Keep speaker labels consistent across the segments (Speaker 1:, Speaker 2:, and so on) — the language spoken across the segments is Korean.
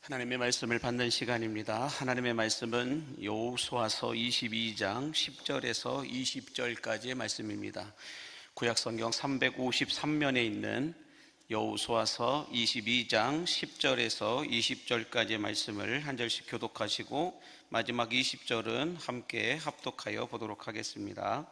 Speaker 1: 하나님의 말씀을 받는 시간입니다. 하나님의 말씀은 여호수아서 22장 10절에서 20절까지의 말씀입니다. 구약성경 353면에 있는 여호수아서 22장 10절에서 20절까지의 말씀을 한 절씩 교독하시고 마지막 20절은 함께 합독하여 보도록 하겠습니다.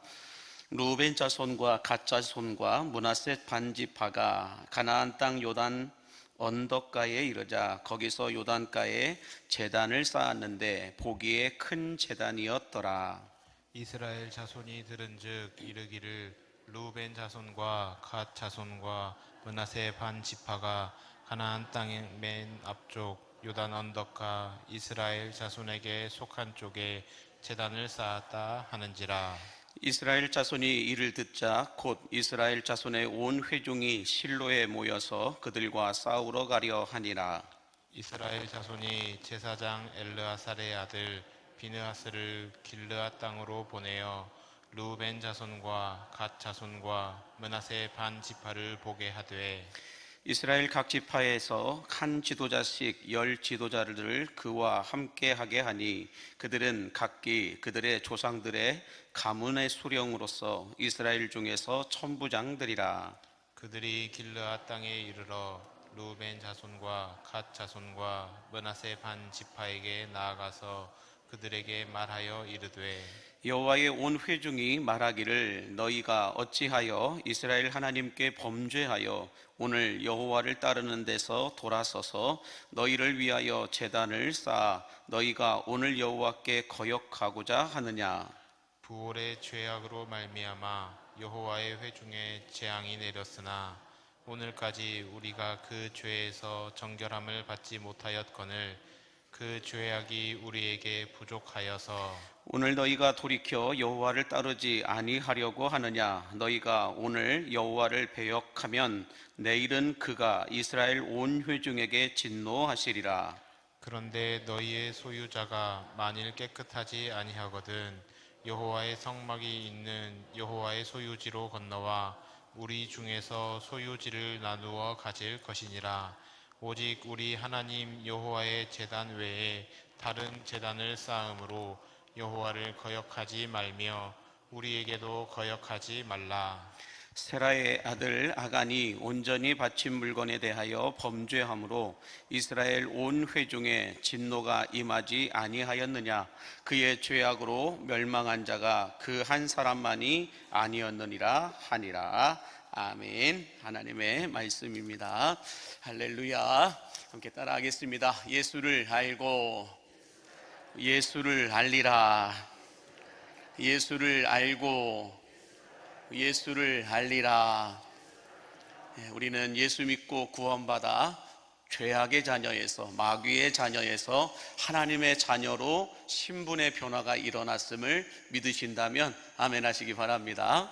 Speaker 1: 루벤 자손과 갓 자손과 므낫세 반지파가 가나안 땅 요단 언덕가에 이르자 거기서 요단가에 제단을 쌓았는데 보기에 큰 제단이었더라.
Speaker 2: 이스라엘 자손이 들은즉 이르기를 루벤 자손과 갓 자손과 므낫세 반 지파가 가나안 땅의 맨 앞쪽 요단 언덕가 이스라엘 자손에게 속한 쪽에 제단을 쌓았다 하는지라.
Speaker 1: 이스라엘 자손이 이를 듣자 곧 이스라엘 자손의 온 회중이 실로에 모여서 그들과 싸우러 가려 하니라.
Speaker 2: 이스라엘 자손이 제사장 엘르아살의 아들 비느하스를 길르앗 땅으로 보내어 루벤 자손과 갓 자손과 므낫세 반 지파를 보게 하되
Speaker 1: 이스라엘 각 지파에서 한 지도자씩 10 지도자를 그와 함께 하게 하니 그들은 각기 그들의 조상들의 가문의 수령으로서 이스라엘 중에서 천부장들이라.
Speaker 2: 그들이 길르앗 땅에 이르러 루벤 자손과 갓 자손과 므낫세 반 지파에게 나아가서 그들에게 말하여 이르되
Speaker 1: 여호와의 온 회중이 말하기를 너희가 어찌하여 이스라엘 하나님께 범죄하여 오늘 여호와를 따르는 데서 돌아서서 너희를 위하여 제단을 쌓아 너희가 오늘 여호와께 거역하고자 하느냐.
Speaker 2: 부올의 죄악으로 말미암아 여호와의 회중에 재앙이 내렸으나 오늘까지 우리가 그 죄에서 정결함을 받지 못하였거늘 그 죄악이 우리에게 부족하여서
Speaker 1: 오늘 너희가 돌이켜 여호와를 따르지 아니하려고 하느냐. 너희가 오늘 여호와를 배역하면 내일은 그가 이스라엘 온 회중에게 진노하시리라.
Speaker 2: 그런데 너희의 소유자가 만일 깨끗하지 아니하거든 여호와의 성막이 있는 여호와의 소유지로 건너와 우리 중에서 소유지를 나누어 가질 것이니라. 오직 우리 하나님 여호와의 제단 외에 다른 제단을 쌓음으로 여호와를 거역하지 말며 우리에게도 거역하지 말라.
Speaker 1: 세라의 아들 아간이 온전히 바친 물건에 대하여 범죄함으로 이스라엘 온 회중에 진노가 임하지 아니하였느냐. 그의 죄악으로 멸망한 자가 그 한 사람만이 아니었느니라 하니라. 아멘. 하나님의 말씀입니다. 할렐루야. 함께 따라하겠습니다. 예수를 알고 예수를 알리라. 예수를 알고 예수를 알리라. 우리는 예수 믿고 구원받아 죄악의 자녀에서 마귀의 자녀에서 하나님의 자녀로 신분의 변화가 일어났음을 믿으신다면 아멘 하시기 바랍니다.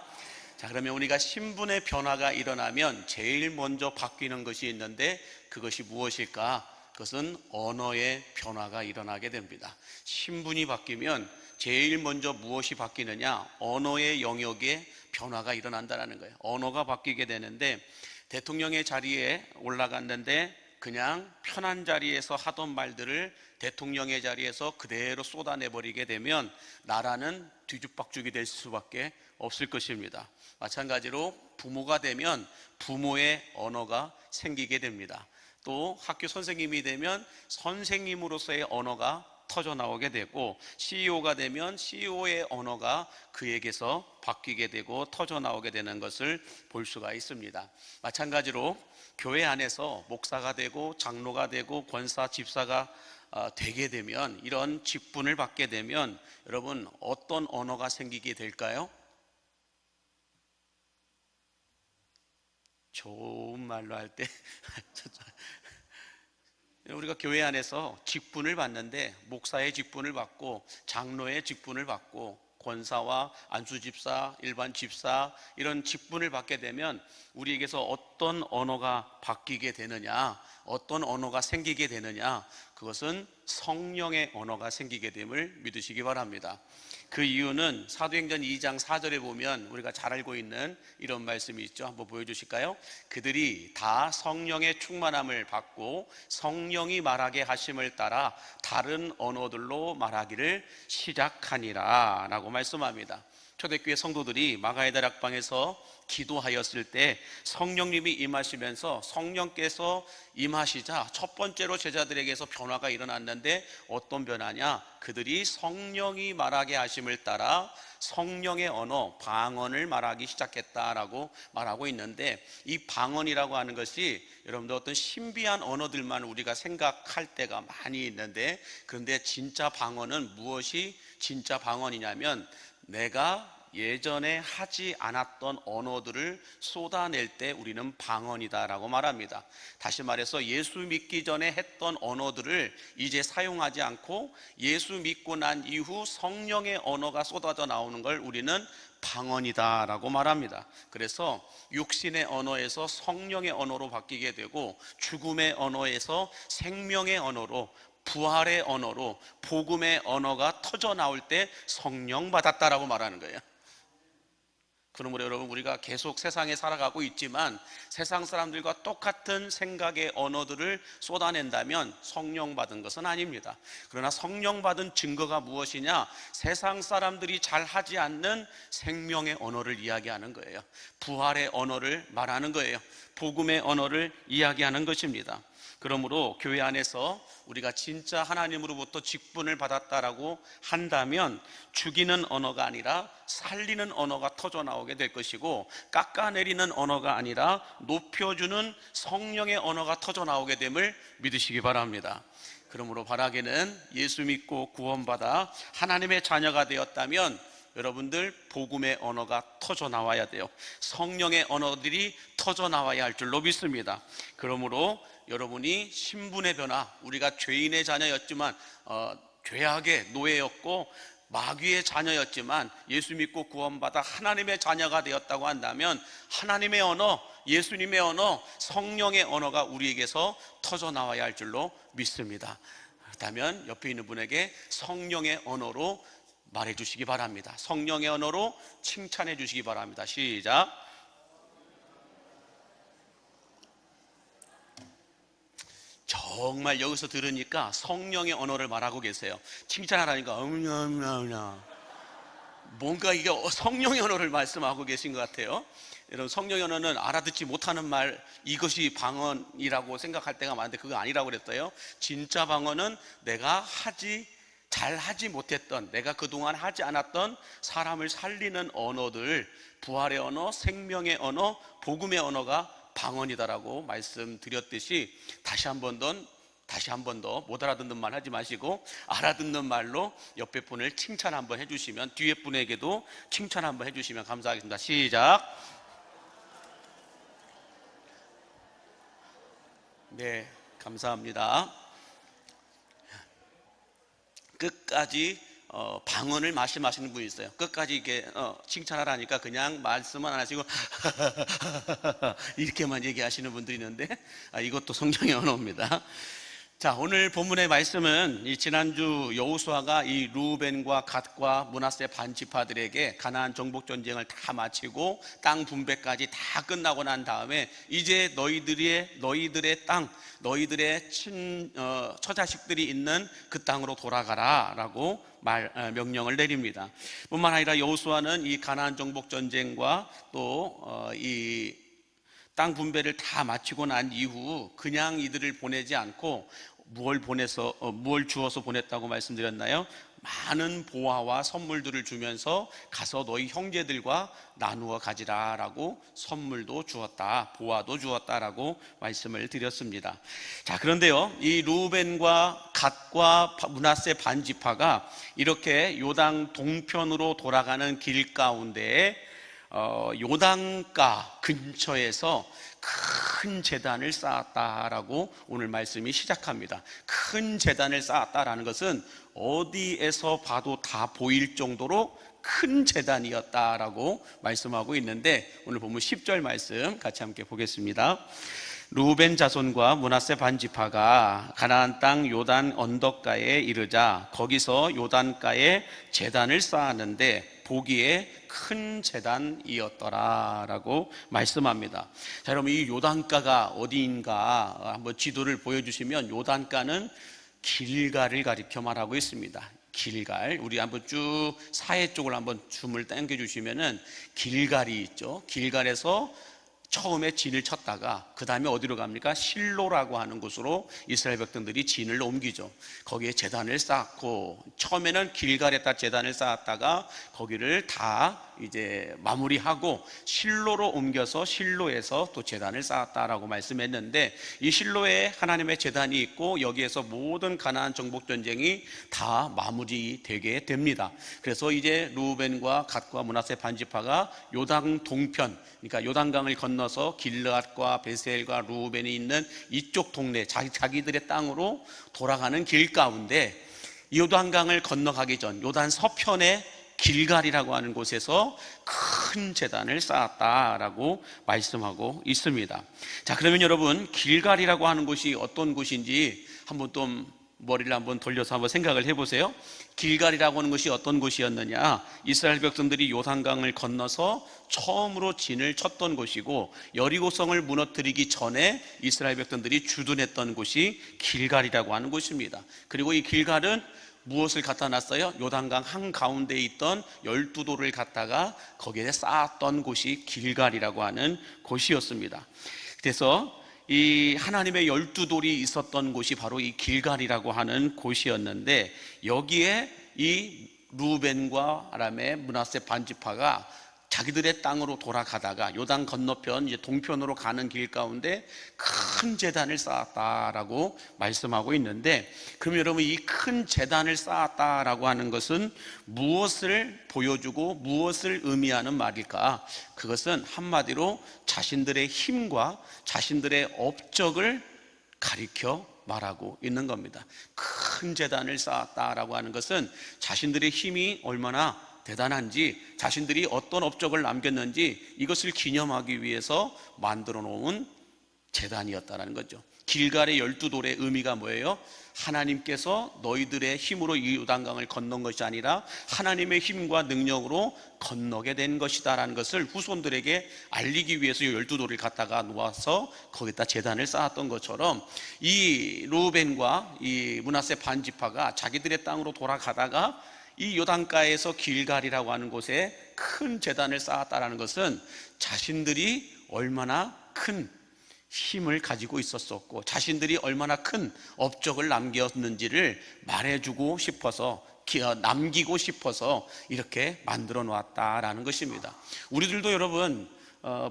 Speaker 1: 자, 그러면 우리가 신분의 변화가 일어나면 제일 먼저 바뀌는 것이 있는데 그것이 무엇일까? 그것은 언어의 변화가 일어나게 됩니다. 신분이 바뀌면 제일 먼저 무엇이 바뀌느냐? 언어의 영역에 변화가 일어난다는 거예요. 언어가 바뀌게 되는데 대통령의 자리에 올라갔는데 그냥 편한 자리에서 하던 말들을 대통령의 자리에서 그대로 쏟아내버리게 되면 나라는 뒤죽박죽이 될 수밖에 없을 것입니다. 마찬가지로 부모가 되면 부모의 언어가 생기게 됩니다. 또 학교 선생님이 되면 선생님으로서의 언어가 터져 나오게 되고 CEO가 되면 CEO의 언어가 그에게서 바뀌게 되고 터져 나오게 되는 것을 볼 수가 있습니다. 마찬가지로 교회 안에서 목사가 되고 장로가 되고 권사, 집사가 되게 되면 이런 직분을 받게 되면 여러분 어떤 언어가 생기게 될까요? 좋은 말로 할 때 우리가 교회 안에서 직분을 받는데 목사의 직분을 받고 장로의 직분을 받고 권사와 안수집사, 일반 집사 이런 직분을 받게 되면 우리에게서 어떤 언어가 바뀌게 되느냐, 어떤 언어가 생기게 되느냐, 그것은 성령의 언어가 생기게 됨을 믿으시기 바랍니다. 그 이유는 사도행전 2장 4절에 보면 우리가 잘 알고 있는 이런 말씀이 있죠. 한번 보여주실까요? 그들이 다 성령의 충만함을 받고 성령이 말하게 하심을 따라 다른 언어들로 말하기를 시작하니라 라고 말씀합니다. 초대교회 성도들이 마가의 다락방에서 기도하였을 때 성령님이 임하시면서 성령께서 임하시자 첫 번째로 제자들에게서 변화가 일어났는데 어떤 변화냐? 그들이 성령이 말하게 하심을 따라 성령의 언어, 방언을 말하기 시작했다라고 말하고 있는데, 이 방언이라고 하는 것이 여러분들 어떤 신비한 언어들만 우리가 생각할 때가 많이 있는데, 그런데 진짜 방언은 무엇이 진짜 방언이냐면 내가 예전에 하지 않았던 언어들을 쏟아낼 때 우리는 방언이다라고 말합니다. 다시 말해서 예수 믿기 전에 했던 언어들을 이제 사용하지 않고 예수 믿고 난 이후 성령의 언어가 쏟아져 나오는 걸 우리는 방언이다라고 말합니다. 그래서 육신의 언어에서 성령의 언어로 바뀌게 되고, 죽음의 언어에서 생명의 언어로, 부활의 언어로, 복음의 언어가 터져 나올 때 성령 받았다라고 말하는 거예요. 그러므로 여러분, 우리가 계속 세상에 살아가고 있지만 세상 사람들과 똑같은 생각의 언어들을 쏟아낸다면 성령 받은 것은 아닙니다. 그러나 성령 받은 증거가 무엇이냐? 세상 사람들이 잘 하지 않는 생명의 언어를 이야기하는 거예요. 부활의 언어를 말하는 거예요. 복음의 언어를 이야기하는 것입니다. 그러므로 교회 안에서 우리가 진짜 하나님으로부터 직분을 받았다라고 한다면 죽이는 언어가 아니라 살리는 언어가 터져 나오게 될 것이고, 깎아내리는 언어가 아니라 높여주는 성령의 언어가 터져 나오게 됨을 믿으시기 바랍니다. 그러므로 바라기는 예수 믿고 구원받아 하나님의 자녀가 되었다면 여러분들 복음의 언어가 터져 나와야 돼요. 성령의 언어들이 터져 나와야 할 줄로 믿습니다. 그러므로 여러분이 신분의 변화, 우리가 죄인의 자녀였지만 죄악의 노예였고 마귀의 자녀였지만 예수 믿고 구원받아 하나님의 자녀가 되었다고 한다면 하나님의 언어, 예수님의 언어, 성령의 언어가 우리에게서 터져 나와야 할 줄로 믿습니다. 그렇다면 옆에 있는 분에게 성령의 언어로 말해 주시기 바랍니다. 성령의 언어로 칭찬해 주시기 바랍니다. 시작. 정말 여기서 들으니까 성령의 언어를 말하고 계세요. 칭찬하라니까 뭔가 이게 성령의 언어를 말씀하고 계신 것 같아요. 여러분, 성령의 언어는 알아듣지 못하는 말, 이것이 방언이라고 생각할 때가 많은데 그거 아니라고 그랬어요. 진짜 방언은 내가 잘 하지 못했던, 내가 그동안 하지 않았던 사람을 살리는 언어들, 부활의 언어, 생명의 언어, 복음의 언어가 방언이다라고 말씀드렸듯이 다시 한 번 더 못 알아듣는 말 하지 마시고 알아듣는 말로 옆에 분을 칭찬 한번 해주시면, 뒤에 분에게도 칭찬 한번 해주시면 감사하겠습니다. 시작. 네, 감사합니다. 끝까지 방언을 말씀하시는 분이 있어요. 끝까지 이렇게 칭찬하라니까 그냥 말씀은 안 하시고 이렇게만 얘기하시는 분들이 있는데 이것도 성령의 언어입니다. 자, 오늘 본문의 말씀은 이 지난주 여호수아가 이 루벤과 갓과 므낫세 반 지파들에게 가나안 정복 전쟁을 다 마치고 땅 분배까지 다 끝나고 난 다음에 이제 너희들의 땅, 너희들의 처자식들이 있는 그 땅으로 돌아가라라고 명령을 내립니다. 뿐만 아니라 여호수아는 이 가나안 정복 전쟁과 또 이 땅 분배를 다 마치고 난 이후 그냥 이들을 보내지 않고 무엇을 주어서 보냈다고 말씀드렸나요? 많은 보화와 선물들을 주면서 가서 너희 형제들과 나누어 가지라라고 선물도 주었다, 보화도 주었다라고 말씀을 드렸습니다. 자, 그런데요, 이 루벤과 갓과 므낫세 반 지파가 이렇게 요당 동편으로 돌아가는 길 가운데에 요단가 근처에서 큰 제단을 쌓았다라고 오늘 말씀이 시작합니다. 큰 제단을 쌓았다라는 것은 어디에서 봐도 다 보일 정도로 큰 제단이었다라고 말씀하고 있는데, 오늘 보면 10절 말씀 같이 함께 보겠습니다. 루벤 자손과 므낫세 반지파가 가나안 땅 요단 언덕가에 이르자 거기서 요단가에 제단을 쌓았는데 보기에 큰 제단이었더라라고 말씀합니다. 자, 여러분, 이 요단가가 어디인가 한번 지도를 보여주시면, 요단가는 길갈을 가리켜 말하고 있습니다. 길갈, 우리 한번 쭉 사해 쪽을 한번 줌을 당겨 주시면은 길갈이 있죠. 길갈에서 처음에 진을 쳤다가 그 다음에 어디로 갑니까? 실로라고 하는 곳으로 이스라엘 백성들이 진을 옮기죠. 거기에 제단을 쌓고, 처음에는 길갈에다 제단을 쌓았다가 거기를 다 이제 마무리하고 실로로 옮겨서 실로에서 또 제단을 쌓았다라고 말씀했는데, 이 실로에 하나님의 제단이 있고 여기에서 모든 가나안 정복 전쟁이 다 마무리되게 됩니다. 그래서 이제 루벤과 갓과 므낫세 반지파가 요단 동편, 그러니까 요단강을 건너서 길르앗과 베셀과 루벤이 있는 이쪽 동네, 자기들의 땅으로 돌아가는 길 가운데 요단강을 건너가기 전 요단 서편에 길갈이라고 하는 곳에서 큰 제단을 쌓았다라고 말씀하고 있습니다. 자, 그러면 여러분, 길갈이라고 하는 곳이 어떤 곳인지 한번 또 머리를 한번 돌려서 한번 생각을 해보세요. 길갈이라고 하는 것이 어떤 곳이었느냐? 이스라엘 백성들이 요단강을 건너서 처음으로 진을 쳤던 곳이고, 여리고성을 무너뜨리기 전에 이스라엘 백성들이 주둔했던 곳이 길갈이라고 하는 곳입니다. 그리고 이 길갈은 무엇을 갖다 놨어요? 요단강 한가운데에 있던 12돌을 갖다가 거기에 쌓았던 곳이 길갈이라고 하는 곳이었습니다. 그래서 이 하나님의 12돌이 있었던 곳이 바로 이 길갈이라고 하는 곳이었는데, 여기에 이 루벤과 아람의 므낫세 반지파가 자기들의 땅으로 돌아가다가 요단 건너편, 이제 동편으로 가는 길 가운데 큰 제단을 쌓았다라고 말씀하고 있는데, 그럼 여러분, 이 큰 제단을 쌓았다라고 하는 것은 무엇을 보여주고 무엇을 의미하는 말일까? 그것은 한마디로 자신들의 힘과 자신들의 업적을 가리켜 말하고 있는 겁니다. 큰 제단을 쌓았다라고 하는 것은 자신들의 힘이 얼마나 대단한지, 자신들이 어떤 업적을 남겼는지 이것을 기념하기 위해서 만들어 놓은 제단이었다는 거죠. 길갈의 12돌의 의미가 뭐예요? 하나님께서 너희들의 힘으로 이 요단강을 건넌 것이 아니라 하나님의 힘과 능력으로 건너게 된 것이다 라는 것을 후손들에게 알리기 위해서 이 12돌을 갖다가 놓아서 거기다 제단을 쌓았던 것처럼, 이 루벤과 이 므낫세 반지파가 자기들의 땅으로 돌아가다가 이 요단가에서 길갈이라고 하는 곳에 큰 제단을 쌓았다는 것은 자신들이 얼마나 큰 힘을 가지고 있었었고 자신들이 얼마나 큰 업적을 남겼는지를 말해주고 싶어서, 남기고 싶어서 이렇게 만들어 놓았다라는 것입니다. 우리들도 여러분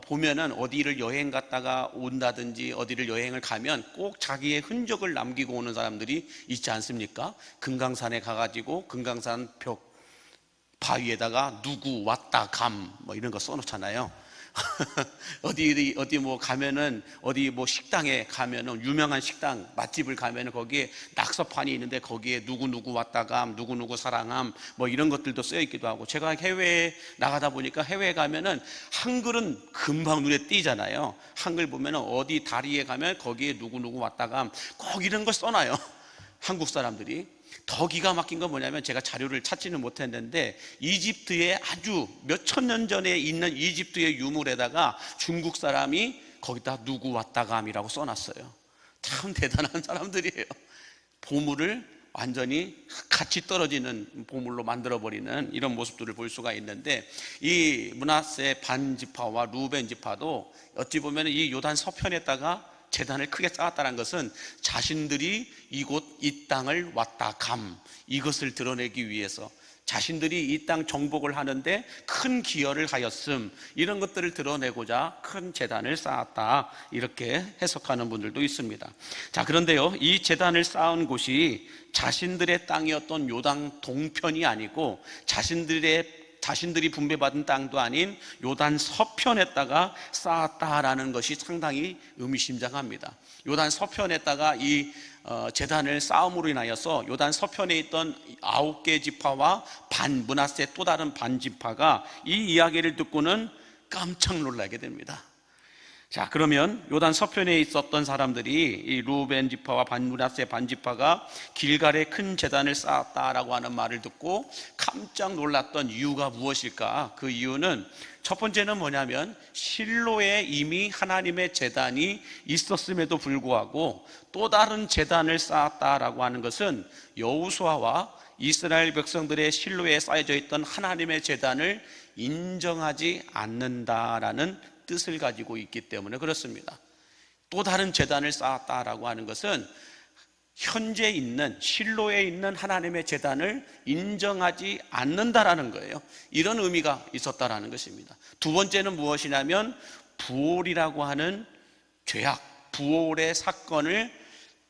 Speaker 1: 보면은 어디를 여행 갔다가 온다든지 어디를 여행을 가면 꼭 자기의 흔적을 남기고 오는 사람들이 있지 않습니까? 금강산에 가가지고 금강산 벽 바위에다가 누구 왔다 감 뭐 이런 거 써놓잖아요. 어디 뭐 가면은 어디 뭐 식당에 가면은 유명한 식당 맛집을 가면은 거기에 낙서판이 있는데 거기에 누구 왔다감, 누구 사랑함 뭐 이런 것들도 쓰여 있기도 하고, 제가 해외에 나가다 보니까 해외에 가면은 한글은 금방 눈에 띄잖아요. 한글 보면은 어디 다리에 가면 거기에 누구 왔다감 꼭 이런 걸 써놔요. 한국 사람들이. 더 기가 막힌 건 뭐냐면, 제가 자료를 찾지는 못했는데 이집트에 아주 몇천 년 전에 있는 이집트의 유물에다가 중국 사람이 거기다 누구 왔다감이라고 써놨어요. 참 대단한 사람들이에요. 보물을 완전히 같이 떨어지는 보물로 만들어버리는 이런 모습들을 볼 수가 있는데, 이 므낫세 반지파와 루벤 지파도 어찌 보면 이 요단 서편에다가 제단을 크게 쌓았다는 것은 자신들이 이 땅을 왔다 감, 이것을 드러내기 위해서, 자신들이 이 땅 정복을 하는데 큰 기여를 하였음, 이런 것들을 드러내고자 큰 제단을 쌓았다, 이렇게 해석하는 분들도 있습니다. 자, 그런데요, 이 제단을 쌓은 곳이 자신들의 땅이었던 요단 동편이 아니고 자신들이 분배받은 땅도 아닌 요단 서편에다가 쌓았다라는 것이 상당히 의미심장합니다. 요단 서편에다가 이 제단을 쌓음으로 인하여서 요단 서편에 있던 9개 지파와 므낫세 또 다른 반지파가 이 이야기를 듣고는 깜짝 놀라게 됩니다. 자, 그러면 요단 서편에 있었던 사람들이 이 루벤 지파와 므낫세 반 지파가 길갈에 큰 제단을 쌓았다라고 하는 말을 듣고 깜짝 놀랐던 이유가 무엇일까? 그 이유는 첫 번째는 뭐냐면 실로에 이미 하나님의 제단이 있었음에도 불구하고 또 다른 제단을 쌓았다라고 하는 것은 여호수아와 이스라엘 백성들의 실로에 쌓여져 있던 하나님의 제단을 인정하지 않는다라는 뜻을 가지고 있기 때문에 그렇습니다. 또 다른 제단을 쌓았다라고 하는 것은 현재 있는 실로에 있는 하나님의 제단을 인정하지 않는다라는 거예요. 이런 의미가 있었다라는 것입니다. 두 번째는 무엇이냐면 부올이라고 하는 죄악, 부올의 사건을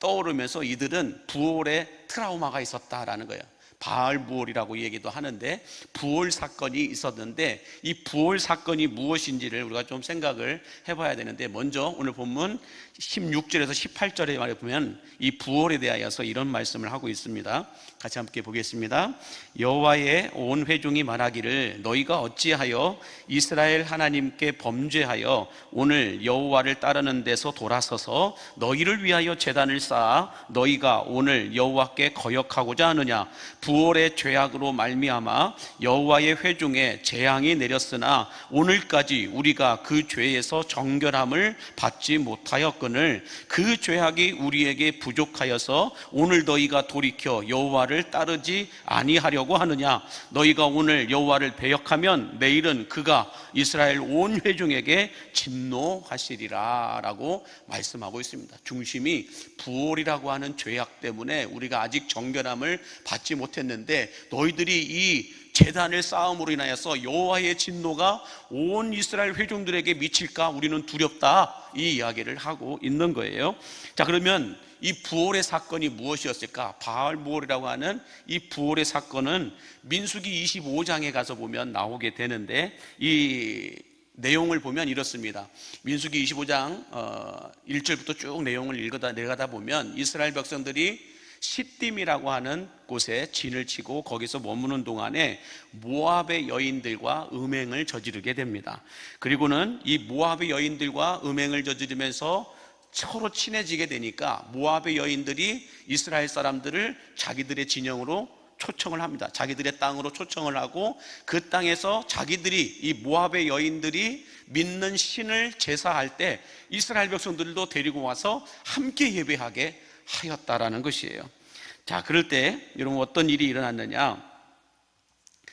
Speaker 1: 떠오르면서 이들은 부올의 트라우마가 있었다라는 거예요. 바알부올이라고 얘기도 하는데 부올 사건이 있었는데 이 부올 사건이 무엇인지를 우리가 좀 생각을 해봐야 되는데, 먼저 오늘 본문 16절에서 18절에 말해 보면 이 부올에 대하여서 이런 말씀을 하고 있습니다. 같이 함께 보겠습니다. 여호와의 온 회중이 말하기를 너희가 어찌하여 이스라엘 하나님께 범죄하여 오늘 여호와를 따르는 데서 돌아서서 너희를 위하여 제단을 쌓아 너희가 오늘 여호와께 거역하고자 하느냐. 부올의 죄악으로 말미암아 여호와의 회중에 재앙이 내렸으나 오늘까지 우리가 그 죄에서 정결함을 받지 못하였거늘 그 죄악이 우리에게 부족하여서 오늘 너희가 돌이켜 여호와를 따르지 아니하려고 하느냐. 너희가 오늘 여호와를 배역하면 내일은 그가 이스라엘 온 회중에게 진노하시리라 라고 말씀하고 있습니다. 중심이 부올이라고 하는 죄악 때문에 우리가 아직 정결함을 받지 못했는데 너희들이 이 제단을 쌓음으로 인하여서 여호와의 진노가 온 이스라엘 회중들에게 미칠까 우리는 두렵다, 이 이야기를 하고 있는 거예요. 자, 그러면 이 부올의 사건이 무엇이었을까? 바알부올이라고 하는 이 부올의 사건은 민수기 25장에 가서 보면 나오게 되는데 이 내용을 보면 이렇습니다. 민수기 25장 1절부터 쭉 내용을 내려가다 보면 이스라엘 백성들이 시딤이라고 하는 곳에 진을 치고 거기서 머무는 동안에 모압의 여인들과 음행을 저지르게 됩니다. 그리고는 이 모압의 여인들과 음행을 저지르면서 서로 친해지게 되니까 모압의 여인들이 이스라엘 사람들을 자기들의 진영으로 초청을 합니다. 자기들의 땅으로 초청을 하고 그 땅에서 자기들이 이 모압의 여인들이 믿는 신을 제사할 때 이스라엘 백성들도 데리고 와서 함께 예배하게 하였다라는 것이에요. 자, 그럴 때 여러분 어떤 일이 일어났느냐?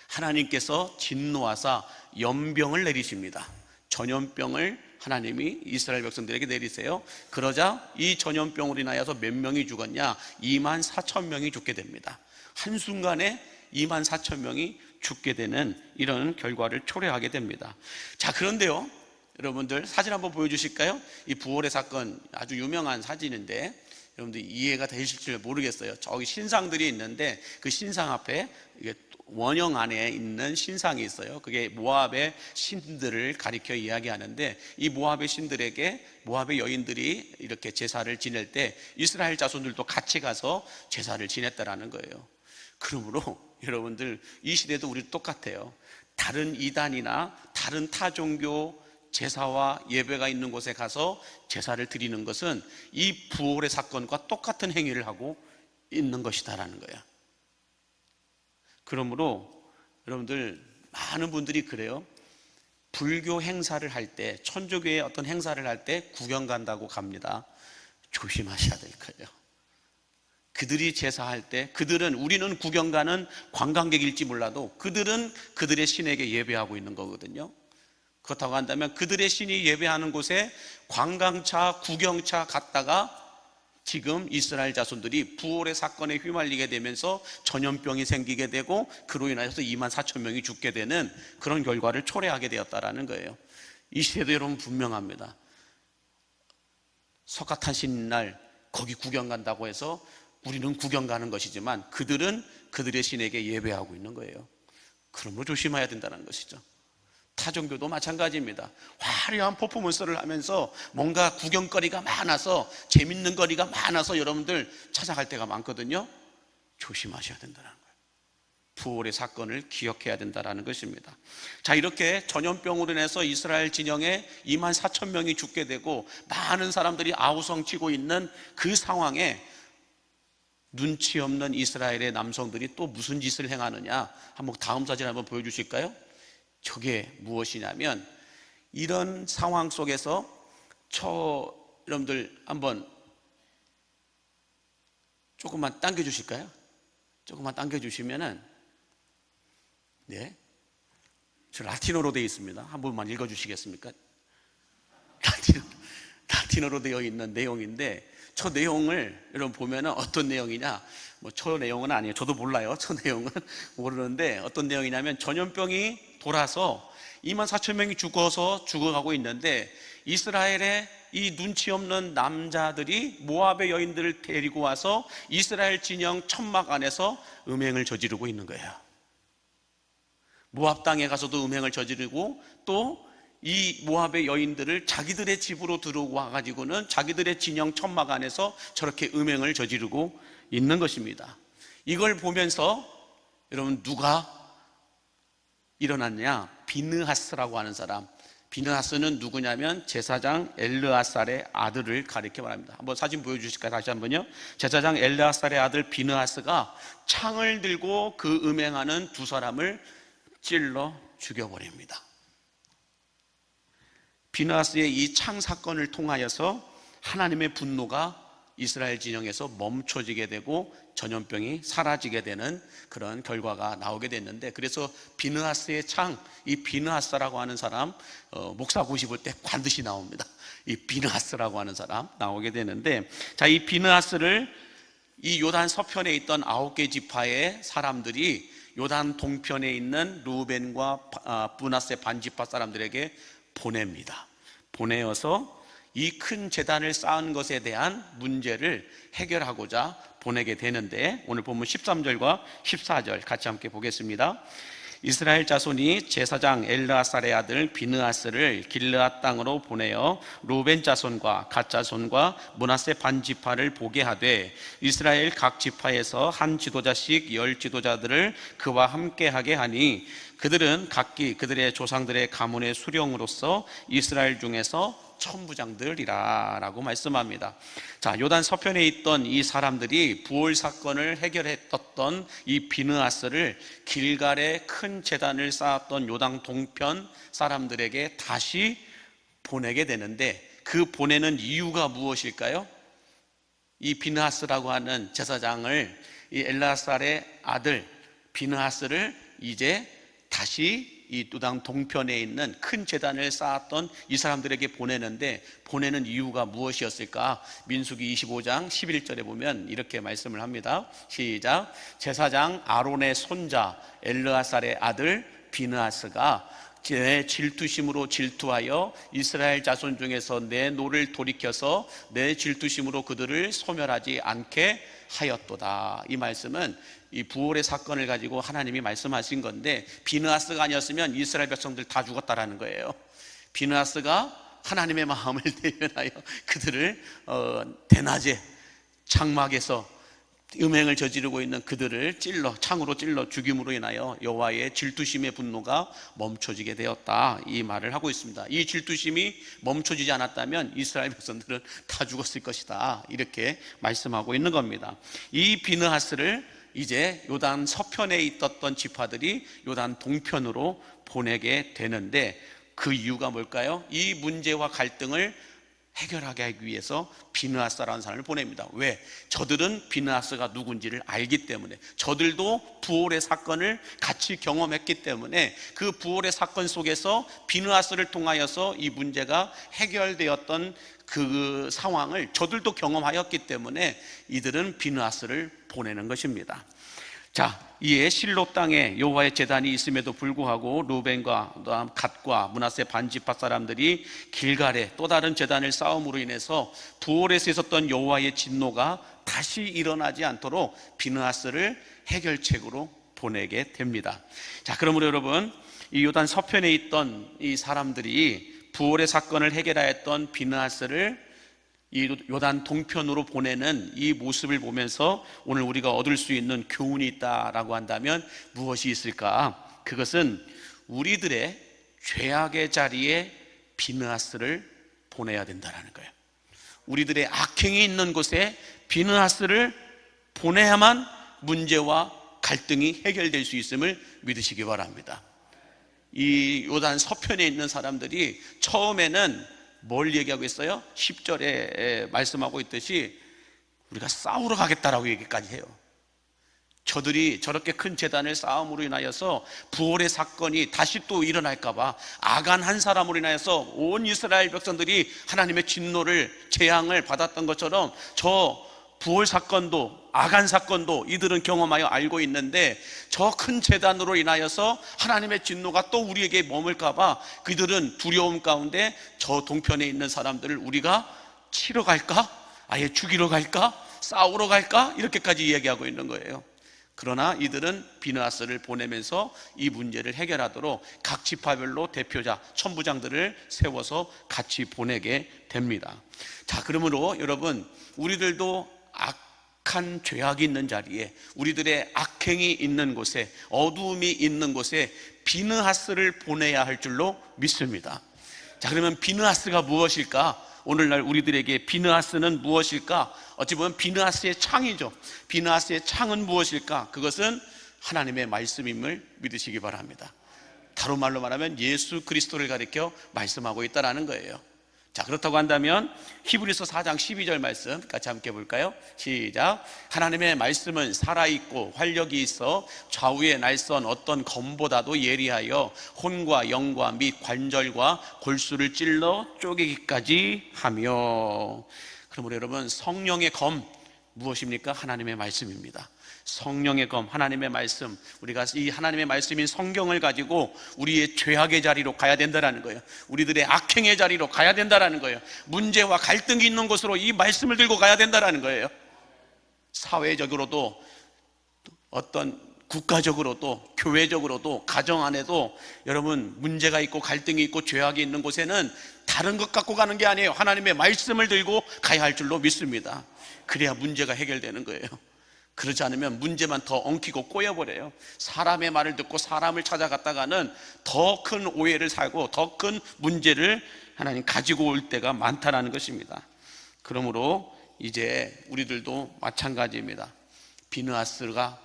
Speaker 1: 하나님께서 진노하사 연병을 내리십니다. 전염병을 하나님이 이스라엘 백성들에게 내리세요. 그러자 이 전염병으로 인하여서 몇 명이 죽었냐? 24,000명이 죽게 됩니다. 한순간에 24,000명이 죽게 되는 이런 결과를 초래하게 됩니다. 자, 그런데요, 여러분들 사진 한번 보여주실까요? 이 부올의 사건 아주 유명한 사진인데 여러분들 이해가 되실지 모르겠어요. 저기 신상들이 있는데 그 신상 앞에 이게 원형 안에 있는 신상이 있어요. 그게 모압의 신들을 가리켜 이야기하는데 이 모압의 신들에게 모압의 여인들이 이렇게 제사를 지낼 때 이스라엘 자손들도 같이 가서 제사를 지냈다라는 거예요. 그러므로 여러분들 이 시대도 우리 똑같아요. 다른 이단이나 다른 타 종교 제사와 예배가 있는 곳에 가서 제사를 드리는 것은 이 부올의 사건과 똑같은 행위를 하고 있는 것이다라는 거야. 그러므로 여러분들 많은 분들이 그래요. 불교 행사를 할 때, 천주교의 어떤 행사를 할 때 구경 간다고 갑니다. 조심하셔야 될 거예요. 그들이 제사할 때 우리는 구경 가는 관광객일지 몰라도 그들은 그들의 신에게 예배하고 있는 거거든요. 그렇다고 한다면 그들의 신이 예배하는 곳에 관광차, 구경차 갔다가 지금 이스라엘 자손들이 부올의 사건에 휘말리게 되면서 전염병이 생기게 되고 그로 인해서 24,000명이 죽게 되는 그런 결과를 초래하게 되었다라는 거예요. 이 시대도 여러분 분명합니다. 석가탄신날 거기 구경 간다고 해서 우리는 구경 가는 것이지만 그들은 그들의 신에게 예배하고 있는 거예요. 그러므로 조심해야 된다는 것이죠. 타종교도 마찬가지입니다. 화려한 퍼포먼스를 하면서 뭔가 구경거리가 많아서 재밌는 거리가 많아서 여러분들 찾아갈 때가 많거든요. 조심하셔야 된다는 거예요. 부활의 사건을 기억해야 된다는 것입니다. 자, 이렇게 전염병으로 인해서 이스라엘 진영에 2만 4천 명이 죽게 되고 많은 사람들이 아우성치고 있는 그 상황에 눈치 없는 이스라엘의 남성들이 또 무슨 짓을 행하느냐, 한번 다음 사진 한번 보여주실까요? 저게 무엇이냐면, 이런 상황 속에서 여러분들 한번 조금만 당겨주실까요? 조금만 당겨주시면은, 네, 저 라틴어로 되어 있습니다. 한 번만 읽어주시겠습니까? 라틴어로 되어 있는 내용인데, 저 내용을 여러분 보면은 어떤 내용이냐, 저 내용은 아니에요. 저도 몰라요. 저 내용은 모르는데 어떤 내용이냐면, 전염병이 돌아서 2만 4천 명이 죽어가고 있는데, 이스라엘의 이 눈치 없는 남자들이 모압의 여인들을 데리고 와서 이스라엘 진영 천막 안에서 음행을 저지르고 있는 거예요. 모압 땅에 가서도 음행을 저지르고, 또 이 모압의 여인들을 자기들의 집으로 들어와 가지고는 자기들의 진영 천막 안에서 저렇게 음행을 저지르고 있는 것입니다. 이걸 보면서 여러분, 누가 일어났냐? 비느하스라고 하는 사람. 비느하스는 누구냐면 제사장 엘르아살의 아들을 가리켜 말합니다. 한번 사진 보여주실까요? 다시 한번요. 제사장 엘르아살의 아들 비느하스가 창을 들고 그 음행하는 두 사람을 찔러 죽여버립니다. 비느하스의 이 창 사건을 통하여서 하나님의 분노가 이스라엘 진영에서 멈춰지게 되고 전염병이 사라지게 되는 그런 결과가 나오게 됐는데, 그래서 비느하스의 창, 이 비느하스라고 하는 사람, 목사 보시볼 때 반드시 나옵니다. 이 비느하스라고 하는 사람 나오게 되는데, 자, 이 비느하스를 이 요단 서편에 있던 9개 지파의 사람들이 요단 동편에 있는 루벤과 므낫세 반지파 사람들에게 보냅니다. 보내어서 이 큰 제단을 쌓은 것에 대한 문제를 해결하고자 보내게 되는데, 오늘 본문 13절과 14절 같이 함께 보겠습니다. 이스라엘 자손이 제사장 엘르아살의 아들 비느하스를 길르앗 땅으로 보내어 루벤 자손과 갓 자손과 므낫세 반지파를 보게 하되, 이스라엘 각 지파에서 한 지도자씩 10 지도자들을 그와 함께하게 하니, 그들은 각기 그들의 조상들의 가문의 수령으로서 이스라엘 중에서 천부장들이라 라고 말씀합니다. 자, 요단 서편에 있던 이 사람들이 부올 사건을 해결했던 이 비느하스를 길갈에 큰 제단을 쌓았던 요단 동편 사람들에게 다시 보내게 되는데, 그 보내는 이유가 무엇일까요? 이 비느하스라고 하는 제사장을, 이 엘르아살의 아들 비느하스를 이제 다시 이 요단 동편에 있는 큰 제단을 쌓았던 이 사람들에게 보내는데, 보내는 이유가 무엇이었을까? 민수기 25장 11절에 보면 이렇게 말씀을 합니다. 시작. 제사장 아론의 손자 엘르아살의 아들 비느하스가 내 질투심으로 질투하여 이스라엘 자손 중에서 내 노를 돌이켜서 내 질투심으로 그들을 소멸하지 않게 하였도다. 이 말씀은 이 부활의 사건을 가지고 하나님이 말씀하신 건데, 비느하스가 아니었으면 이스라엘 백성들 다 죽었다라는 거예요. 비느하스가 하나님의 마음을 대변하여 그들을 대낮에 장막에서 음행을 저지르고 있는 그들을 창으로 찔러 죽임으로 인하여 여호와의 질투심의 분노가 멈춰지게 되었다, 이 말을 하고 있습니다. 이 질투심이 멈춰지지 않았다면 이스라엘 백성들은 다 죽었을 것이다, 이렇게 말씀하고 있는 겁니다. 이 비느하스를 이제 요단 서편에 있었던 지파들이 요단 동편으로 보내게 되는데, 그 이유가 뭘까요? 이 문제와 갈등을 해결하게 하기 위해서 비느하스라는 사람을 보냅니다. 왜? 저들은 비느하스가 누군지를 알기 때문에, 저들도 부활의 사건을 같이 경험했기 때문에, 그 부활의 사건 속에서 비느하스를 통하여서 이 문제가 해결되었던 그 상황을 저들도 경험하였기 때문에 이들은 비느하스를 보내는 것입니다. 자, 이에 실로 땅에 여호와의 제단이 있음에도 불구하고 루벤과 갓과 므낫세 반지파 사람들이 길갈에 또 다른 제단을 쌓음으로 인해서 부올에서 있었던 여호와의 진노가 다시 일어나지 않도록 비느하스를 해결책으로 보내게 됩니다. 자, 그러므로 여러분, 이 요단 서편에 있던 이 사람들이 부올의 사건을 해결하였던 비느하스를 이 요단 동편으로 보내는 이 모습을 보면서 오늘 우리가 얻을 수 있는 교훈이 있다라고 한다면 무엇이 있을까? 그것은 우리들의 죄악의 자리에 비느하스를 보내야 된다는 거예요. 우리들의 악행이 있는 곳에 비느하스를 보내야만 문제와 갈등이 해결될 수 있음을 믿으시기 바랍니다. 이 요단 서편에 있는 사람들이 처음에는 뭘 얘기하고 있어요? 10절에 말씀하고 있듯이 우리가 싸우러 가겠다라고 얘기까지 해요. 저들이 저렇게 큰 재단을 쌓음으로 인하여서 부활의 사건이 다시 또 일어날까봐 아간 한 사람으로 인하여서 온 이스라엘 백성들이 하나님의 진노를 재앙을 받았던 것처럼 저 부활 사건도 아간 사건도 이들은 경험하여 알고 있는데 저 큰 재단으로 인하여서 하나님의 진노가 또 우리에게 머물까봐 그들은 두려움 가운데 저 동편에 있는 사람들을 우리가 치러 갈까? 아예 죽이러 갈까? 싸우러 갈까? 이렇게까지 이야기하고 있는 거예요. 그러나 이들은 비느하스를 보내면서 이 문제를 해결하도록 각 지파별로 대표자, 천부장들을 세워서 같이 보내게 됩니다. 자, 그러므로 여러분, 우리들도 악한 죄악이 있는 자리에, 우리들의 악행이 있는 곳에, 어두움이 있는 곳에 비느하스를 보내야 할 줄로 믿습니다. 자, 그러면 비느하스가 무엇일까? 오늘날 우리들에게 비느하스는 무엇일까? 어찌 보면 비느하스의 창이죠. 비느하스의 창은 무엇일까? 그것은 하나님의 말씀임을 믿으시기 바랍니다. 다른 말로 말하면 예수 그리스도를 가리켜 말씀하고 있다는 거예요. 자, 그렇다고 한다면 히브리서 4장 12절 말씀 같이 함께 볼까요? 시작. 하나님의 말씀은 살아있고 활력이 있어 좌우의 날선 어떤 검보다도 예리하여 혼과 영과 및 관절과 골수를 찔러 쪼개기까지 하며. 그러므로 여러분, 성령의 검 무엇입니까? 하나님의 말씀입니다. 성령의 검, 하나님의 말씀, 우리가 이 하나님의 말씀인 성경을 가지고 우리의 죄악의 자리로 가야 된다는 거예요. 우리들의 악행의 자리로 가야 된다는 거예요. 문제와 갈등이 있는 곳으로 이 말씀을 들고 가야 된다는 거예요. 사회적으로도, 어떤 국가적으로도, 교회적으로도, 가정 안에도 여러분 문제가 있고 갈등이 있고 죄악이 있는 곳에는 다른 것 갖고 가는 게 아니에요. 하나님의 말씀을 들고 가야 할 줄로 믿습니다. 그래야 문제가 해결되는 거예요. 그렇지 않으면 문제만 더 엉키고 꼬여버려요. 사람의 말을 듣고 사람을 찾아갔다가는 더 큰 오해를 사고 더 큰 문제를 하나님 가지고 올 때가 많다는 것입니다. 그러므로 이제 우리들도 마찬가지입니다. 비느하스가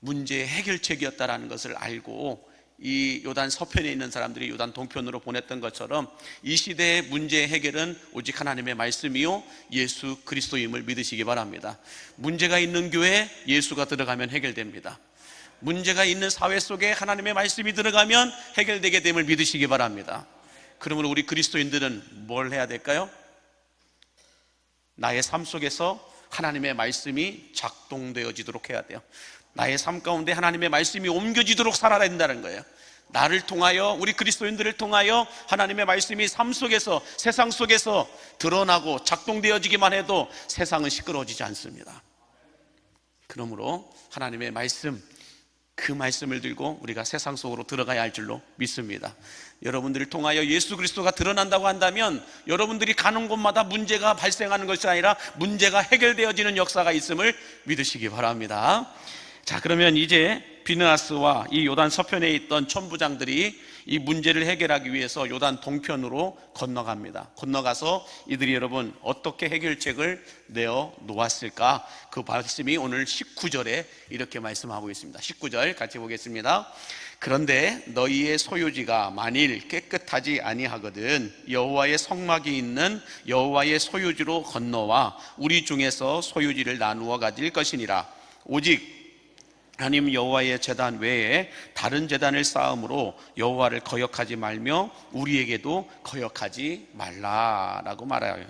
Speaker 1: 문제의 해결책이었다는 것을 알고 이 요단 서편에 있는 사람들이 요단 동편으로 보냈던 것처럼 이 시대의 문제의 해결은 오직 하나님의 말씀이요 예수 그리스도임을 믿으시기 바랍니다. 문제가 있는 교회에 예수가 들어가면 해결됩니다. 문제가 있는 사회 속에 하나님의 말씀이 들어가면 해결되게 됨을 믿으시기 바랍니다. 그러므로 우리 그리스도인들은 뭘 해야 될까요? 나의 삶 속에서 하나님의 말씀이 작동되어지도록 해야 돼요. 나의 삶 가운데 하나님의 말씀이 옮겨지도록 살아야 된다는 거예요. 나를 통하여, 우리 그리스도인들을 통하여 하나님의 말씀이 삶 속에서, 세상 속에서 드러나고 작동되어지기만 해도 세상은 시끄러워지지 않습니다. 그러므로 하나님의 말씀, 그 말씀을 들고 우리가 세상 속으로 들어가야 할 줄로 믿습니다. 여러분들을 통하여 예수 그리스도가 드러난다고 한다면 여러분들이 가는 곳마다 문제가 발생하는 것이 아니라 문제가 해결되어지는 역사가 있음을 믿으시기 바랍니다. 자, 그러면 이제 비느하스와 이 요단 서편에 있던 천부장들이 이 문제를 해결하기 위해서 요단 동편으로 건너갑니다. 건너가서 이들이 여러분 어떻게 해결책을 내어 놓았을까? 그 말씀이 오늘 19절에 이렇게 말씀하고 있습니다. 19절 같이 보겠습니다. 그런데 너희의 소유지가 만일 깨끗하지 아니하거든 여호와의 성막이 있는 여호와의 소유지로 건너와 우리 중에서 소유지를 나누어 가질 것이니라. 오직 하나님 여호와의 제단 외에 다른 제단을 쌓음으로 여호와를 거역하지 말며 우리에게도 거역하지 말라라고 말해요.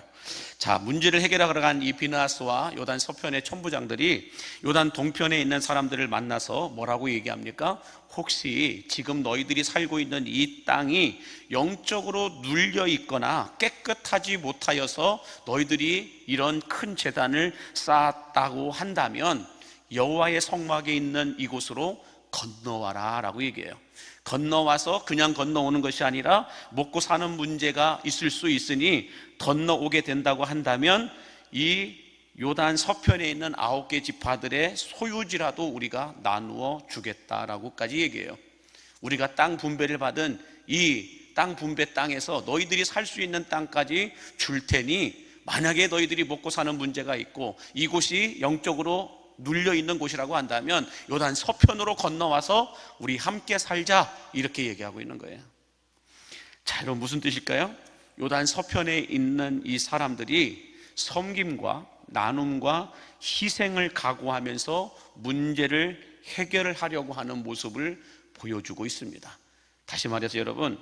Speaker 1: 자, 문제를 해결하러 간 이 비느하스와 요단 서편의 천부장들이 요단 동편에 있는 사람들을 만나서 뭐라고 얘기합니까? 혹시 지금 너희들이 살고 있는 이 땅이 영적으로 눌려 있거나 깨끗하지 못하여서 너희들이 이런 큰 제단을 쌓았다고 한다면 여호와의 성막에 있는 이곳으로 건너와라 라고 얘기해요. 건너와서 그냥 건너오는 것이 아니라 먹고 사는 문제가 있을 수 있으니 건너오게 된다고 한다면 이 요단 서편에 있는 9개 지파들의 소유지라도 우리가 나누어 주겠다라고까지 얘기해요. 우리가 땅 분배를 받은 이 땅 분배 땅에서 너희들이 살 수 있는 땅까지 줄 테니 만약에 너희들이 먹고 사는 문제가 있고 이곳이 영적으로 눌려 있는 곳이라고 한다면 요단 서편으로 건너와서 우리 함께 살자, 이렇게 얘기하고 있는 거예요. 자, 여러분 무슨 뜻일까요? 요단 서편에 있는 이 사람들이 섬김과 나눔과 희생을 각오하면서 문제를 해결을 하려고 하는 모습을 보여주고 있습니다. 다시 말해서 여러분,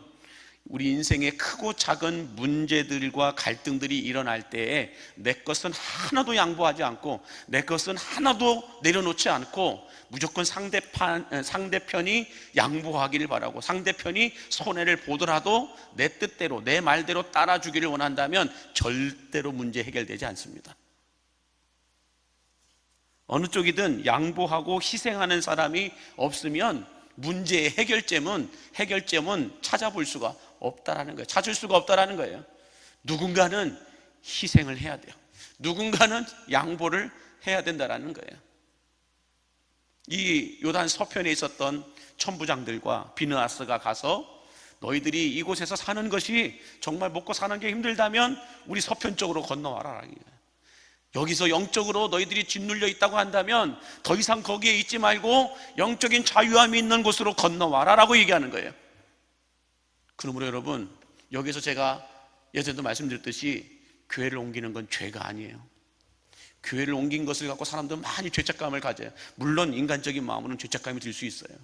Speaker 1: 우리 인생의 크고 작은 문제들과 갈등들이 일어날 때에 내 것은 하나도 양보하지 않고 내 것은 하나도 내려놓지 않고 무조건 상대편이 양보하기를 바라고 상대편이 손해를 보더라도 내 뜻대로 내 말대로 따라주기를 원한다면 절대로 문제 해결되지 않습니다. 어느 쪽이든 양보하고 희생하는 사람이 없으면 문제의 해결점은 찾아볼 수가 없다라는 거예요. 찾을 수가 없다라는 거예요. 누군가는 희생을 해야 돼요. 누군가는 양보를 해야 된다라는 거예요. 이 요단 서편에 있었던 천부장들과 비느하스가 가서 너희들이 이곳에서 사는 것이 정말 먹고 사는 게 힘들다면 우리 서편 쪽으로 건너와라. 여기서 영적으로 너희들이 짓눌려 있다고 한다면 더 이상 거기에 있지 말고 영적인 자유함이 있는 곳으로 건너와라 라고 얘기하는 거예요. 그러므로 여러분, 여기서 제가 예전에도 말씀드렸듯이 교회를 옮기는 건 죄가 아니에요. 교회를 옮긴 것을 갖고 사람들은 많이 죄책감을 가져요. 물론 인간적인 마음으로는 죄책감이 들 수 있어요.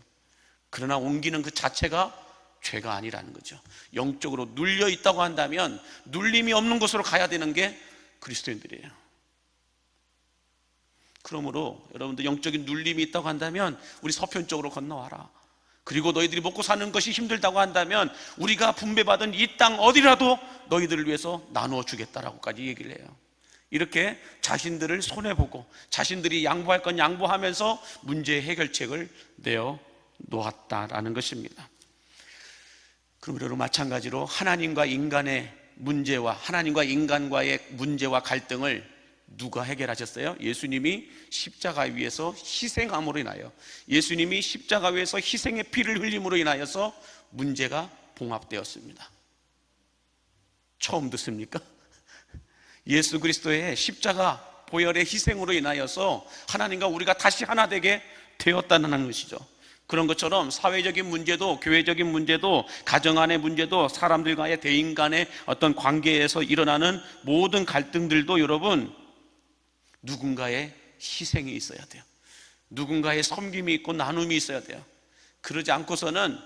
Speaker 1: 그러나 옮기는 그 자체가 죄가 아니라는 거죠. 영적으로 눌려 있다고 한다면 눌림이 없는 곳으로 가야 되는 게 그리스도인들이에요. 그러므로 여러분들 영적인 눌림이 있다고 한다면 우리 서편 쪽으로 건너와라. 그리고 너희들이 먹고 사는 것이 힘들다고 한다면 우리가 분배받은 이 땅 어디라도 너희들을 위해서 나누어 주겠다라고까지 얘기를 해요. 이렇게 자신들을 손해보고 자신들이 양보할 건 양보하면서 문제의 해결책을 내어 놓았다라는 것입니다. 그럼 여러분, 마찬가지로 하나님과 인간의 문제와 하나님과 인간과의 문제와 갈등을 누가 해결하셨어요? 예수님이 십자가 위에서 희생함으로 인하여, 예수님이 십자가 위에서 희생의 피를 흘림으로 인하여서 문제가 봉합되었습니다. 처음 듣습니까? 예수 그리스도의 십자가 보혈의 희생으로 인하여서 하나님과 우리가 다시 하나 되게 되었다는 것이죠. 그런 것처럼 사회적인 문제도, 교회적인 문제도, 가정 안의 문제도, 사람들과의 대인 간의 어떤 관계에서 일어나는 모든 갈등들도 여러분, 누군가의 희생이 있어야 돼요. 누군가의 섬김이 있고 나눔이 있어야 돼요. 그러지 않고서는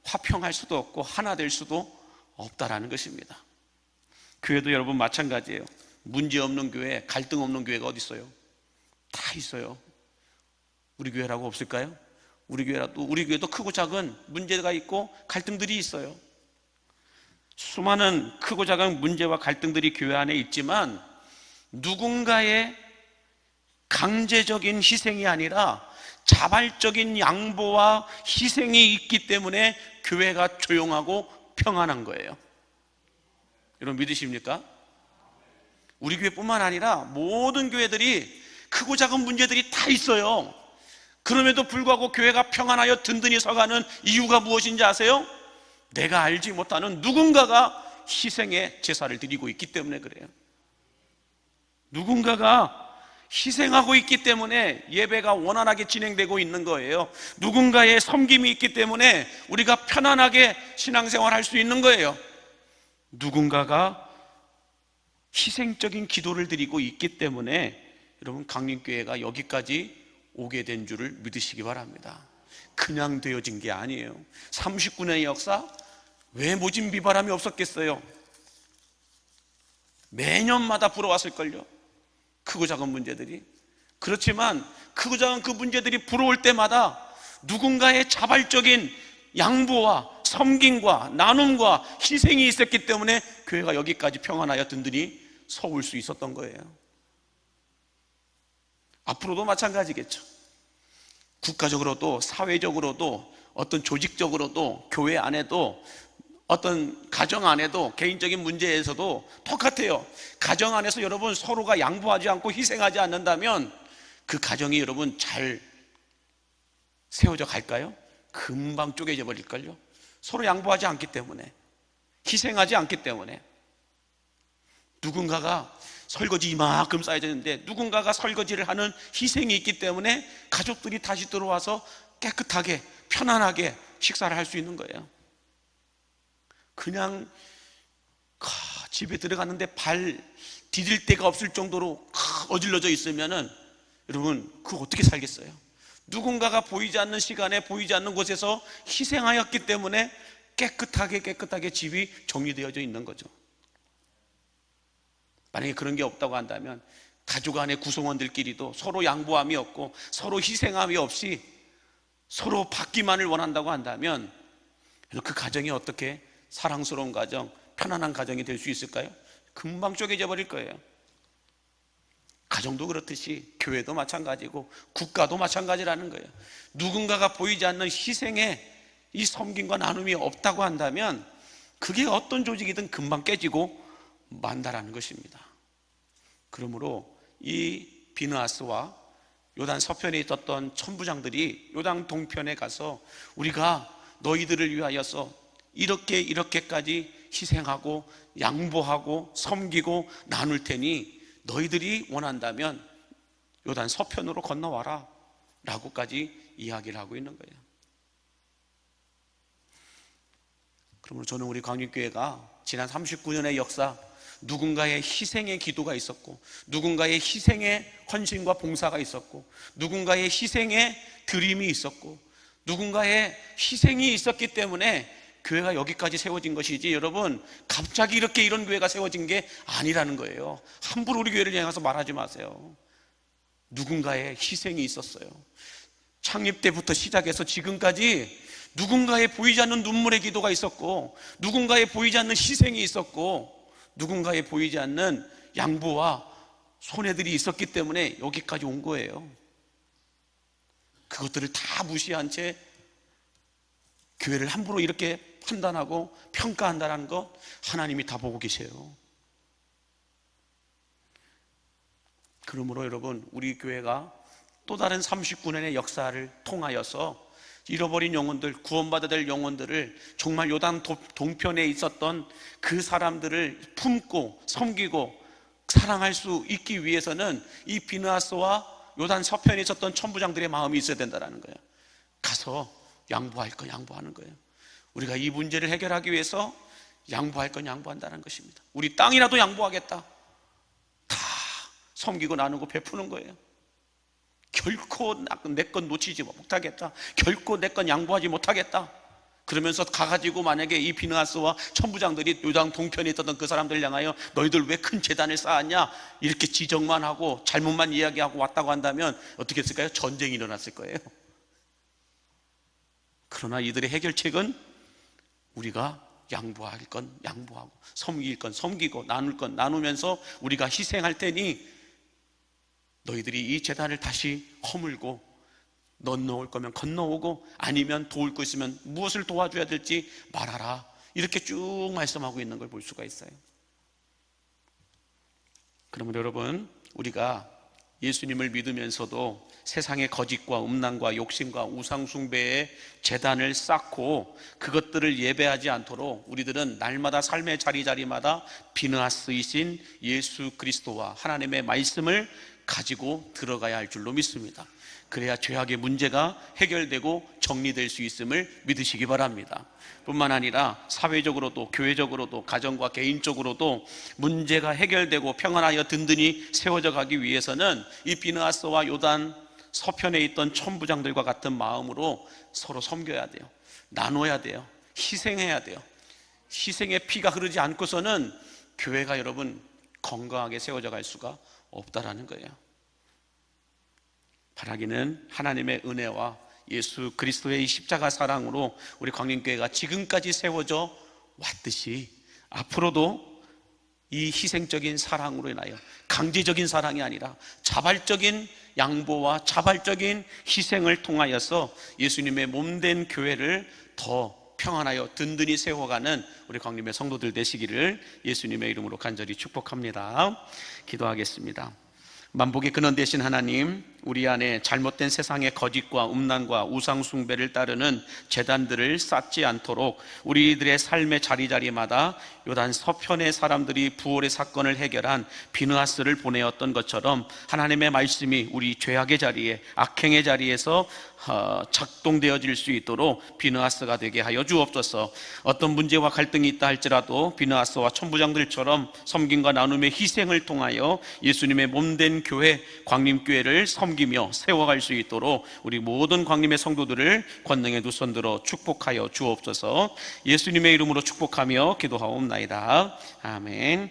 Speaker 1: 화평할 수도 없고 하나 될 수도 없다라는 것입니다. 교회도 여러분 마찬가지예요. 문제 없는 교회, 갈등 없는 교회가 어디 있어요? 다 있어요. 우리 교회라고 없을까요? 우리 교회도 크고 작은 문제가 있고 갈등들이 있어요. 수많은 크고 작은 문제와 갈등들이 교회 안에 있지만 누군가의 강제적인 희생이 아니라 자발적인 양보와 희생이 있기 때문에 교회가 조용하고 평안한 거예요. 여러분 믿으십니까? 우리 교회뿐만 아니라 모든 교회들이 크고 작은 문제들이 다 있어요. 그럼에도 불구하고 교회가 평안하여 든든히 서가는 이유가 무엇인지 아세요? 내가 알지 못하는 누군가가 희생의 제사를 드리고 있기 때문에 그래요. 누군가가 희생하고 있기 때문에 예배가 원활하게 진행되고 있는 거예요. 누군가의 섬김이 있기 때문에 우리가 편안하게 신앙생활할 수 있는 거예요. 누군가가 희생적인 기도를 드리고 있기 때문에 여러분 강림교회가 여기까지 오게 된 줄을 믿으시기 바랍니다. 그냥 되어진 게 아니에요. 39년의 역사, 왜 모진 비바람이 없었겠어요? 매년마다 불어왔을걸요. 크고 작은 문제들이. 그렇지만 크고 작은 그 문제들이 불어올 때마다 누군가의 자발적인 양보와 섬김과 나눔과 희생이 있었기 때문에 교회가 여기까지 평안하여 든든히 서올 수 있었던 거예요. 앞으로도 마찬가지겠죠. 국가적으로도 사회적으로도 어떤 조직적으로도 교회 안에도 어떤 가정 안에도 개인적인 문제에서도 똑같아요. 가정 안에서 여러분 서로가 양보하지 않고 희생하지 않는다면 그 가정이 여러분 잘 세워져 갈까요? 금방 쪼개져 버릴걸요. 서로 양보하지 않기 때문에, 희생하지 않기 때문에. 누군가가 설거지 이만큼 쌓여졌는데 누군가가 설거지를 하는 희생이 있기 때문에 가족들이 다시 들어와서 깨끗하게 편안하게 식사를 할 수 있는 거예요. 그냥 집에 들어갔는데 발 디딜 데가 없을 정도로 어질러져 있으면은 여러분 그거 어떻게 살겠어요? 누군가가 보이지 않는 시간에 보이지 않는 곳에서 희생하였기 때문에 깨끗하게 집이 정리되어져 있는 거죠. 만약에 그런 게 없다고 한다면 가족 안의 구성원들끼리도 서로 양보함이 없고 서로 희생함이 없이 서로 받기만을 원한다고 한다면 그 가정이 어떻게 사랑스러운 가정, 편안한 가정이 될 수 있을까요? 금방 쪼개져 버릴 거예요. 가정도 그렇듯이 교회도 마찬가지고 국가도 마찬가지라는 거예요. 누군가가 보이지 않는 희생에 이 섬김과 나눔이 없다고 한다면 그게 어떤 조직이든 금방 깨지고 만다라는 것입니다. 그러므로 이 비느하스와 요단 서편에 있었던 천부장들이 요단 동편에 가서 우리가 너희들을 위하여서 이렇게까지 희생하고 양보하고 섬기고 나눌 테니 너희들이 원한다면 요단 서편으로 건너와라 라고까지 이야기를 하고 있는 거예요. 그러므로 저는 우리 광림교회가 지난 39년의 역사, 누군가의 희생의 기도가 있었고 누군가의 희생의 헌신과 봉사가 있었고 누군가의 희생의 드림이 있었고 누군가의 희생이 있었기 때문에 교회가 여기까지 세워진 것이지, 여러분 갑자기 이렇게 이런 교회가 세워진 게 아니라는 거예요. 함부로 우리 교회를 향해서 말하지 마세요. 누군가의 희생이 있었어요. 창립 때부터 시작해서 지금까지 누군가의 보이지 않는 눈물의 기도가 있었고 누군가의 보이지 않는 희생이 있었고 누군가의 보이지 않는 양보와 손해들이 있었기 때문에 여기까지 온 거예요. 그것들을 다 무시한 채 교회를 함부로 이렇게 판단하고 평가한다는 것 하나님이 다 보고 계세요. 그러므로 여러분 우리 교회가 또 다른 39년의 역사를 통하여서 잃어버린 영혼들, 구원받아야 될 영혼들을 정말 요단 동편에 있었던 그 사람들을 품고 섬기고 사랑할 수 있기 위해서는 이 비느하스와 요단 서편에 있었던 천부장들의 마음이 있어야 된다는 거예요. 가서 양보할 건 양보하는 거예요. 우리가 이 문제를 해결하기 위해서 양보할 건 양보한다는 것입니다. 우리 땅이라도 양보하겠다. 다 섬기고 나누고 베푸는 거예요. 결코 내 건 놓치지 못하겠다. 결코 내 건 양보하지 못하겠다. 그러면서 가가지고 만약에 이 비느하스와 천부장들이 요단 동편에 있었던 그 사람들 향하여 너희들 왜 큰 재단을 쌓았냐 이렇게 지적만 하고 잘못만 이야기하고 왔다고 한다면 어떻게 했을까요? 전쟁이 일어났을 거예요. 그러나 이들의 해결책은 우리가 양보할 건 양보하고 섬길 건 섬기고 나눌 건 나누면서 우리가 희생할 테니 너희들이 이 재단을 다시 허물고 건너올 거면 건너오고 아니면 도울 거 있으면 무엇을 도와줘야 될지 말하라. 이렇게 쭉 말씀하고 있는 걸 볼 수가 있어요. 그러면 여러분 우리가 예수님을 믿으면서도 세상의 거짓과 음란과 욕심과 우상숭배의 재단을 쌓고 그것들을 예배하지 않도록 우리들은 날마다 삶의 자리자리마다 비느하스이신 예수 그리스도와 하나님의 말씀을 가지고 들어가야 할 줄로 믿습니다. 그래야 죄악의 문제가 해결되고 정리될 수 있음을 믿으시기 바랍니다. 뿐만 아니라 사회적으로도 교회적으로도 가정과 개인적으로도 문제가 해결되고 평안하여 든든히 세워져 가기 위해서는 이 비느하스와 요단 서편에 있던 천부장들과 같은 마음으로 서로 섬겨야 돼요. 나눠야 돼요. 희생해야 돼요. 희생의 피가 흐르지 않고서는 교회가 여러분 건강하게 세워져 갈 수가 없다라는 거예요. 바라기는 하나님의 은혜와 예수 그리스도의 십자가 사랑으로 우리 광림교회가 지금까지 세워져 왔듯이 앞으로도 이 희생적인 사랑으로 인하여 강제적인 사랑이 아니라 자발적인 양보와 자발적인 희생을 통하여서 예수님의 몸된 교회를 더 평안하여 든든히 세워가는 우리 광림의 성도들 되시기를 예수님의 이름으로 간절히 축복합니다. 기도하겠습니다. 만복의 근원 되신 하나님, 우리 안에 잘못된 세상의 거짓과 음란과 우상 숭배를 따르는 제단들을 쌓지 않도록 우리들의 삶의 자리자리마다 요단 서편의 사람들이 부활의 사건을 해결한 비느하스를 보내었던 것처럼 하나님의 말씀이 우리 죄악의 자리에, 악행의 자리에서 작동되어질 수 있도록 비느하스가 되게 하여 주옵소서. 어떤 문제와 갈등이 있다 할지라도 비느하스와 천부장들처럼 섬김과 나눔의 희생을 통하여 예수님의 몸된 교회, 광림교회를 섬기며 세워갈 수 있도록 우리 모든 광림의 성도들을 권능의 두 손 들어 축복하여 주옵소서. 예수님의 이름으로 축복하며 기도하옵나이다. 아멘.